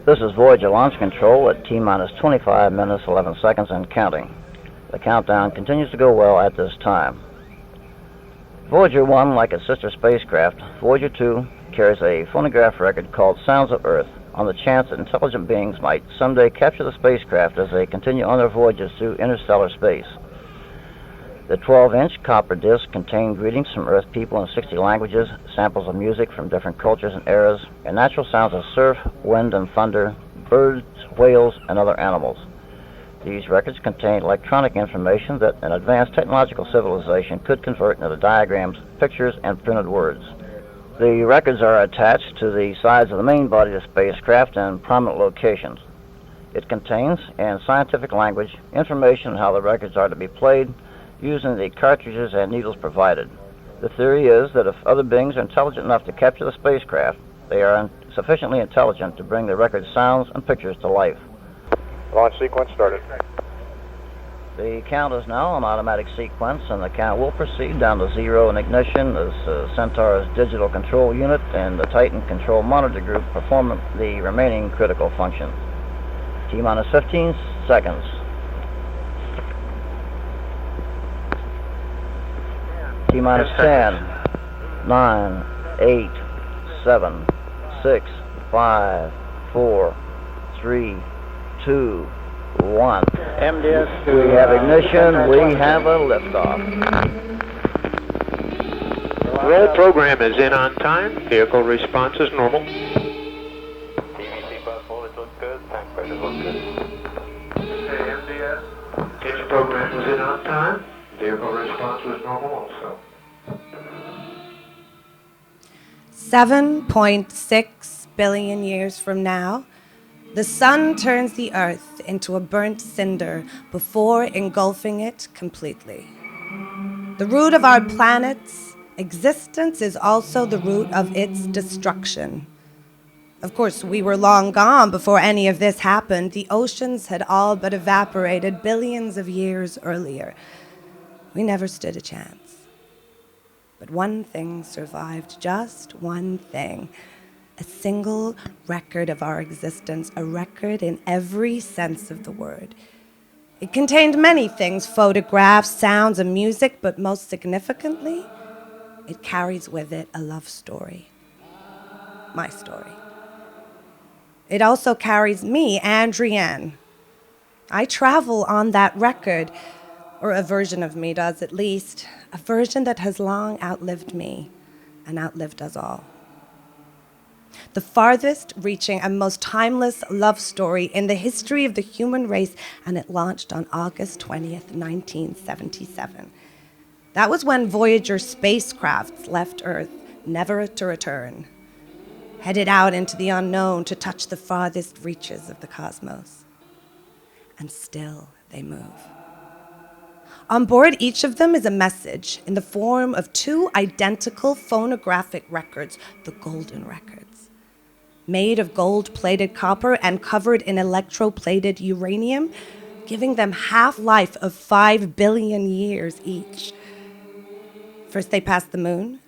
This is Voyager launch control at T-minus 25 minutes, 11 seconds and counting. The countdown continues to go well at this time. Voyager 1, like its sister spacecraft, Voyager 2, carries a phonograph record called Sounds of Earth on the chance that intelligent beings might someday capture the spacecraft as they continue on their voyages through interstellar space. The 12-inch copper disc contained greetings from Earth people in 60 languages, samples of music from different cultures and eras, and natural sounds of surf, wind, and thunder, birds, whales, and other animals. These records contain electronic information that an advanced technological civilization could convert into diagrams, pictures, and printed words. The records are attached to the sides of the main body of the spacecraft in prominent locations. It contains, in scientific language, information on how the records are to be played, using the cartridges and needles provided. The theory is that if other beings are intelligent enough to capture the spacecraft, they are sufficiently intelligent to bring the record sounds and pictures to life. Launch sequence started. The count is now on automatic sequence, and the count will proceed down to zero in ignition as Centaur's digital control unit and the Titan control monitor group perform the remaining critical functions. T-minus 15 seconds. T-minus 10, 9, 8, 7, 6, 5, 4, 3, 2, 1. MDS. We have ignition. We have a liftoff. Roll program is in on time. Vehicle response is normal. BBC bus voltage looks good. Tank pressure looks good. MDS. Engine program is in on time. Vehicle response was normal also. 7.6 billion years from now, the sun turns the Earth into a burnt cinder before engulfing it completely. The root of our planet's existence is also the root of its destruction. Of course, we were long gone before any of this happened. The oceans had all but evaporated billions of years earlier. We never stood a chance. But one thing survived, just one thing. A single record of our existence, a record in every sense of the word. It contained many things, photographs, sounds, and music, but most significantly, it carries with it a love story. My story. It also carries me, Andrienne. I travel on that record, or a version of me does at least, a version that has long outlived me and outlived us all. The farthest reaching and most timeless love story in the history of the human race, and it launched on August 20th, 1977. That was when Voyager spacecrafts left Earth, never to return, headed out into the unknown to touch the farthest reaches of the cosmos. And still they move. On board each of them is a message in the form of two identical phonographic records, the Golden Records. Made of gold-plated copper and covered in electroplated uranium, giving them half-life of 5 billion years each. First they passed the moon,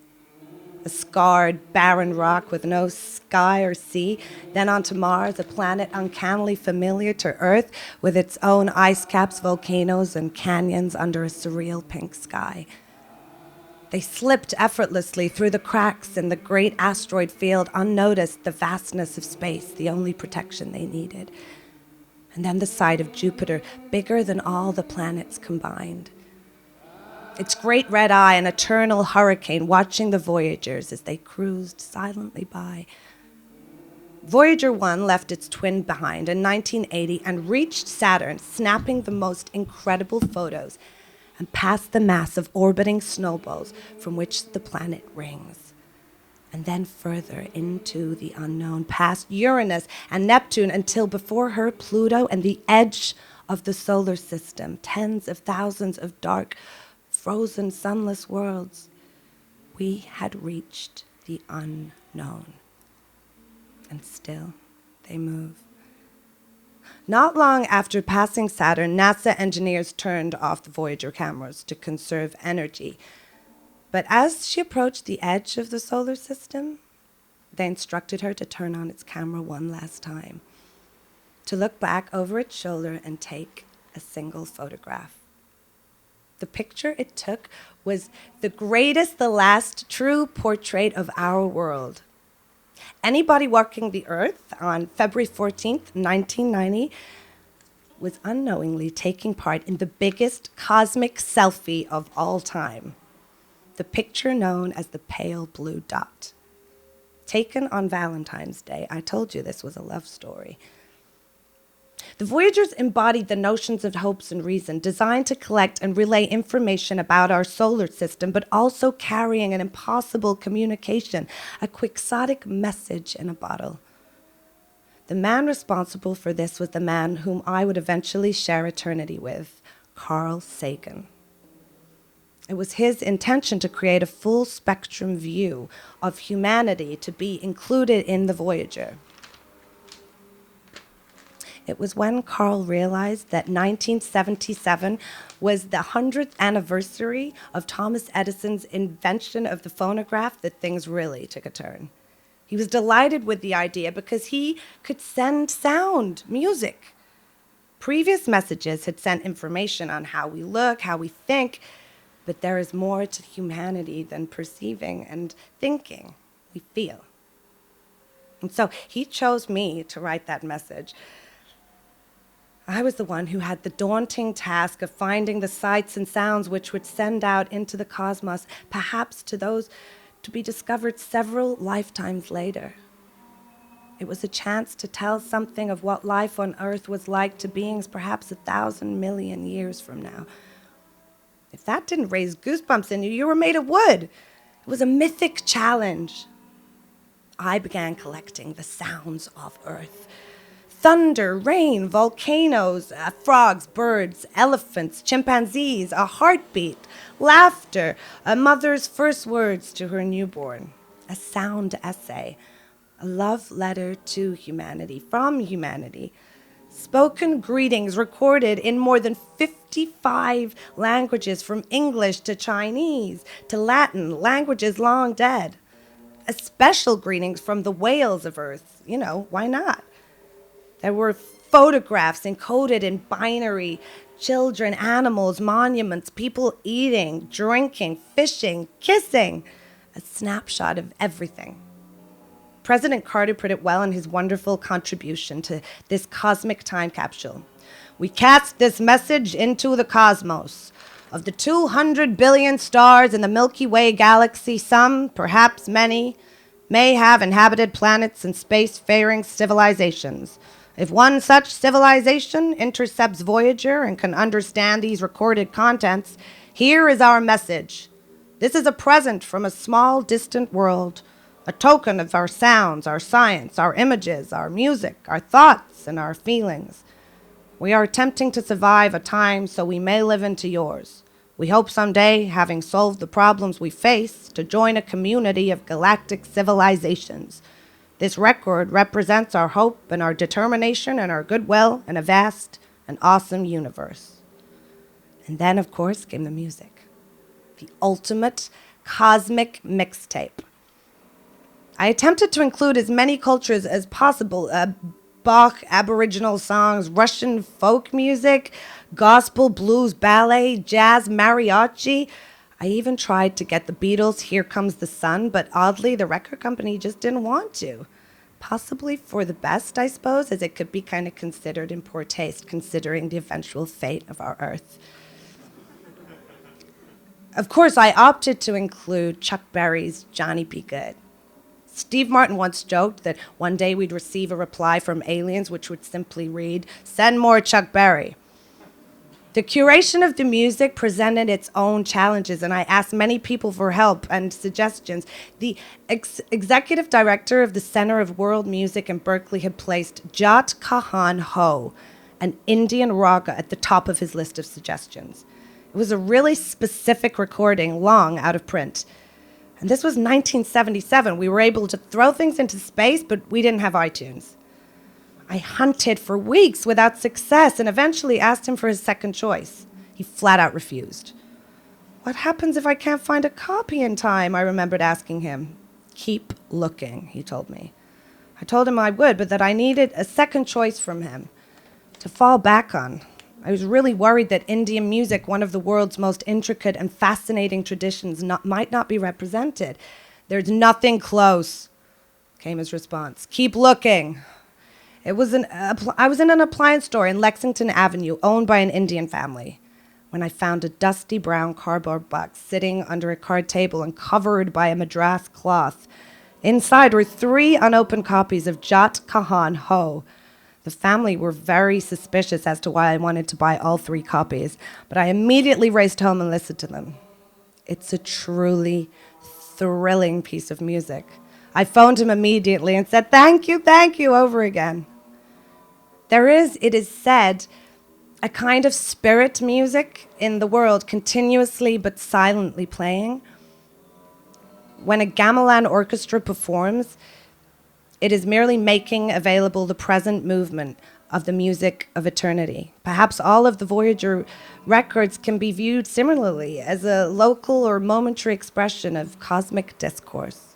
a scarred, barren rock with no sky or sea, then onto Mars, a planet uncannily familiar to Earth with its own ice caps, volcanoes, and canyons under a surreal pink sky. They slipped effortlessly through the cracks in the great asteroid field, unnoticed, the vastness of space, the only protection they needed. And then the sight of Jupiter, bigger than all the planets combined. Its great red eye, an eternal hurricane, watching the Voyagers as they cruised silently by. Voyager 1 left its twin behind in 1980 and reached Saturn, snapping the most incredible photos, and past the mass of orbiting snowballs from which the planet rings. And then further into the unknown, past Uranus and Neptune, until before her, Pluto and the edge of the solar system, tens of thousands of dark, frozen, sunless worlds. We had reached the unknown. And still, they move. Not long after passing Saturn, NASA engineers turned off the Voyager cameras to conserve energy. But as she approached the edge of the solar system, they instructed her to turn on its camera one last time. to look back over its shoulder and take a single photograph. The picture it took was the greatest, the last true portrait of our world. Anybody walking the earth on February 14th, 1990, was unknowingly taking part in the biggest cosmic selfie of all time. The picture known as the pale blue dot. Taken on Valentine's Day. I told you this was a love story. The Voyagers embodied the notions of hopes and reason, designed to collect and relay information about our solar system, but also carrying an impossible communication, a quixotic message in a bottle. The man responsible for this was the man whom I would eventually share eternity with, Carl Sagan. It was his intention to create a full spectrum view of humanity to be included in the Voyager. It was when Carl realized that 1977 was the 100th anniversary of Thomas Edison's invention of the phonograph that things really took a turn. He was delighted with the idea because he could send sound, music. Previous messages had sent information on how we look, how we think, but there is more to humanity than perceiving and thinking. We feel. And so he chose me to write that message. I was the one who had the daunting task of finding the sights and sounds which would send out into the cosmos, perhaps to those to be discovered several lifetimes later. It was a chance to tell something of what life on Earth was like to beings perhaps 1,000 million years from now. If that didn't raise goosebumps in you, you were made of wood. It was a mythic challenge. I began collecting the sounds of Earth. Thunder, rain, volcanoes, frogs, birds, elephants, chimpanzees, a heartbeat, laughter, a mother's first words to her newborn, a sound essay, a love letter to humanity, from humanity, spoken greetings recorded in more than 55 languages, from English to Chinese to Latin, languages long dead, a special greetings from the whales of Earth. You know, why not? There were photographs encoded in binary, children, animals, monuments, people eating, drinking, fishing, kissing, a snapshot of everything. President Carter put it well in his wonderful contribution to this cosmic time capsule. We cast this message into the cosmos. Of the 200 billion stars in the Milky Way galaxy, some, perhaps many, may have inhabited planets and space-faring civilizations. If one such civilization intercepts Voyager and can understand these recorded contents, here is our message. This is a present from a small, distant world, a token of our sounds, our science, our images, our music, our thoughts, and our feelings. We are attempting to survive a time so we may live into yours. We hope someday, having solved the problems we face, to join a community of galactic civilizations. This record represents our hope and our determination and our goodwill in a vast and awesome universe. And then, of course, came the music. The ultimate cosmic mixtape. I attempted to include as many cultures as possible. Bach, Aboriginal songs, Russian folk music, gospel, blues, ballet, jazz, mariachi. I even tried to get the Beatles' Here Comes the Sun, but oddly, the record company just didn't want to. Possibly for the best, I suppose, as it could be kind of considered in poor taste, considering the eventual fate of our Earth. Of course, I opted to include Chuck Berry's Johnny B. Good. Steve Martin once joked that one day we'd receive a reply from aliens which would simply read, "Send more Chuck Berry." The curation of the music presented its own challenges, and I asked many people for help and suggestions. The executive director of the Center of World Music in Berkeley had placed Jat Kahan Ho, an Indian raga, at the top of his list of suggestions. It was a really specific recording, long out of print. And this was 1977. We were able to throw things into space, but we didn't have iTunes. I hunted for weeks without success and eventually asked him for his second choice. He flat out refused. What happens if I can't find a copy in time? I remembered asking him. Keep looking, he told me. I told him I would, but that I needed a second choice from him. to fall back on. I was really worried that Indian music, one of the world's most intricate and fascinating traditions, might not be represented. "There's nothing close," came his response. "Keep looking." I was in an appliance store in Lexington Avenue, owned by an Indian family, when I found a dusty brown cardboard box sitting under a card table and covered by a madras cloth. Inside were 3 unopened copies of Jat Kahan Ho. The family were very suspicious as to why I wanted to buy all 3 copies, but I immediately raced home and listened to them. It's a truly thrilling piece of music. I phoned him immediately and said, thank you, over again. There is, it is said, a kind of spirit music in the world continuously but silently playing. When a gamelan orchestra performs, it is merely making available the present movement of the music of eternity. Perhaps all of the Voyager records can be viewed similarly as a local or momentary expression of cosmic discourse.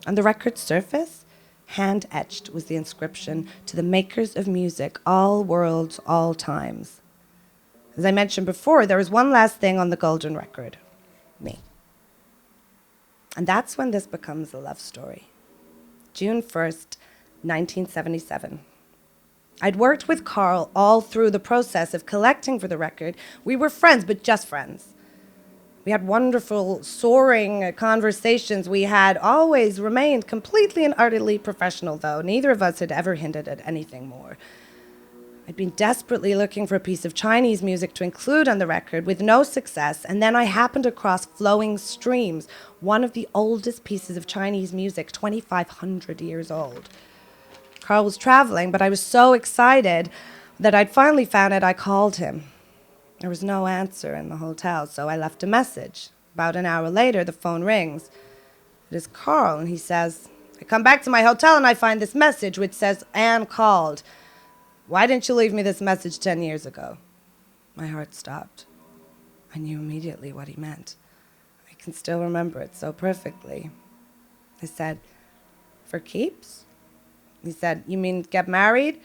On the record's surface, hand-etched was the inscription, "To the makers of music, all worlds, all times." As I mentioned before, there was one last thing on the golden record: me. And that's when this becomes a love story. June 1st, 1977. I'd worked with Carl all through the process of collecting for the record. We were friends, but just friends. We had wonderful, soaring conversations. We had always remained completely and utterly professional, though. Neither of us had ever hinted at anything more. I'd been desperately looking for a piece of Chinese music to include on the record with no success, and then I happened across Flowing Streams, one of the oldest pieces of Chinese music, 2,500 years old. Carl was traveling, but I was so excited that I'd finally found it. I called him. There was no answer in the hotel, so I left a message. About an hour later, the phone rings. It is Carl, and he says, "I come back to my hotel and I find this message which says, 'Anne called. Why didn't you leave me this message 10 years ago?'" My heart stopped. I knew immediately what he meant. I can still remember it so perfectly. I said, "For keeps?" He said, "You mean get married?"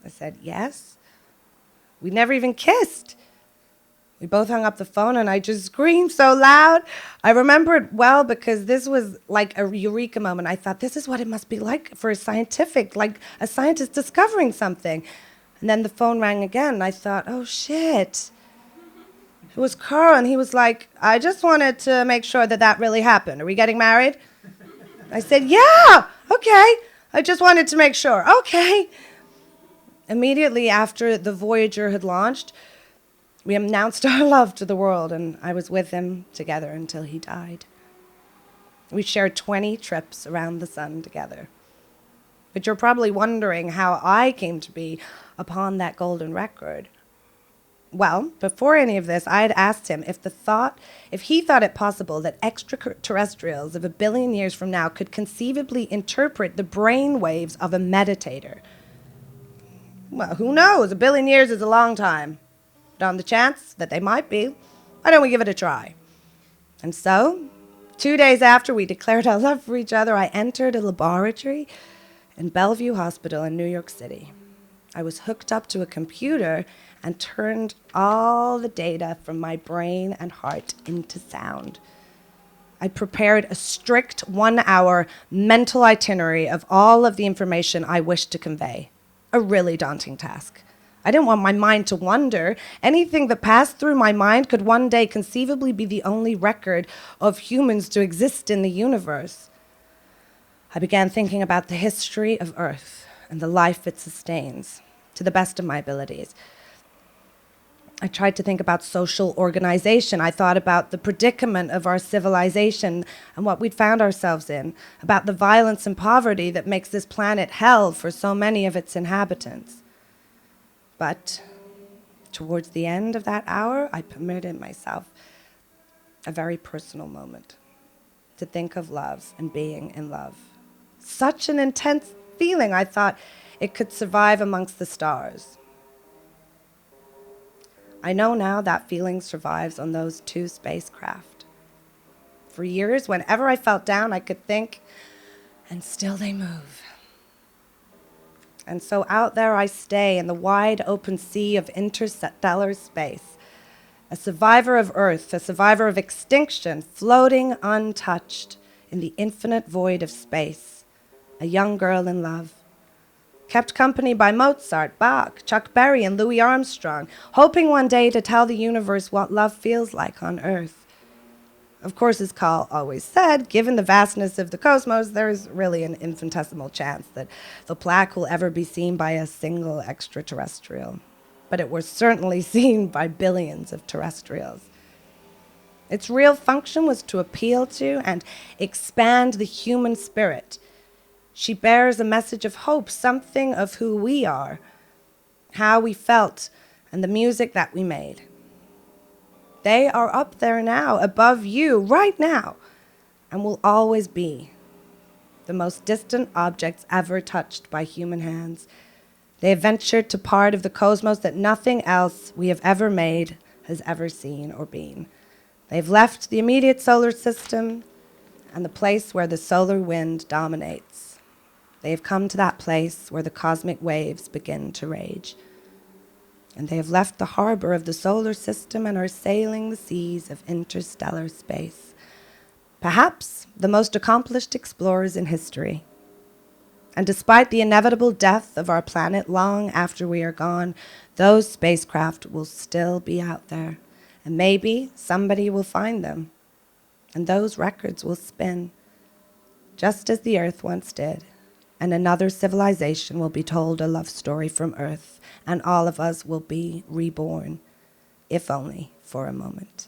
I said, "Yes." We never even kissed. We both hung up the phone and I just screamed so loud. I remember it well because this was like a eureka moment. I thought, this is what it must be like for a scientist discovering something. And then the phone rang again and I thought, oh shit. It was Carl and he was like, "I just wanted to make sure that really happened. Are we getting married?" I said, "Yeah, okay. I just wanted to make sure. Okay." Immediately after the Voyager had launched, we announced our love to the world, and I was with him together until he died. We shared 20 trips around the sun together. But you're probably wondering how I came to be upon that golden record. Well, before any of this, I had asked him if he thought it possible that extraterrestrials of 1 billion years from now could conceivably interpret the brain waves of a meditator. Well, who knows? 1 billion years is a long time. But on the chance that they might be, why don't we give it a try? And so, 2 days after we declared our love for each other, I entered a laboratory in Bellevue Hospital in New York City. I was hooked up to a computer and turned all the data from my brain and heart into sound. I prepared a strict 1-hour mental itinerary of all of the information I wished to convey. A really daunting task. I didn't want my mind to wander. Anything that passed through my mind could one day conceivably be the only record of humans to exist in the universe. I began thinking about the history of Earth and the life it sustains, to the best of my abilities. I tried to think about social organization. I thought about the predicament of our civilization and what we'd found ourselves in, about the violence and poverty that makes this planet hell for so many of its inhabitants. But towards the end of that hour, I permitted myself a very personal moment to think of love and being in love. Such an intense feeling, I thought it could survive amongst the stars. I know now that feeling survives on those 2 spacecraft. For years, whenever I felt down, I could think, and still they move. And so out there I stay in the wide open sea of interstellar space, a survivor of Earth, a survivor of extinction, floating untouched in the infinite void of space, a young girl in love. Kept company by Mozart, Bach, Chuck Berry, and Louis Armstrong, hoping one day to tell the universe what love feels like on Earth. Of course, as Carl always said, given the vastness of the cosmos, there is really an infinitesimal chance that the plaque will ever be seen by a single extraterrestrial. But it was certainly seen by billions of terrestrials. Its real function was to appeal to and expand the human spirit. She bears a message of hope, something of who we are, how we felt, and the music that we made. They are up there now, above you, right now, and will always be the most distant objects ever touched by human hands. They have ventured to part of the cosmos that nothing else we have ever made has ever seen or been. They've left the immediate solar system and the place where the solar wind dominates. They have come to that place where the cosmic waves begin to rage. And they have left the harbor of the solar system and are sailing the seas of interstellar space. Perhaps the most accomplished explorers in history. And despite the inevitable death of our planet long after we are gone, those spacecraft will still be out there. And maybe somebody will find them. And those records will spin, just as the Earth once did. And another civilization will be told a love story from Earth, and all of us will be reborn, if only for a moment.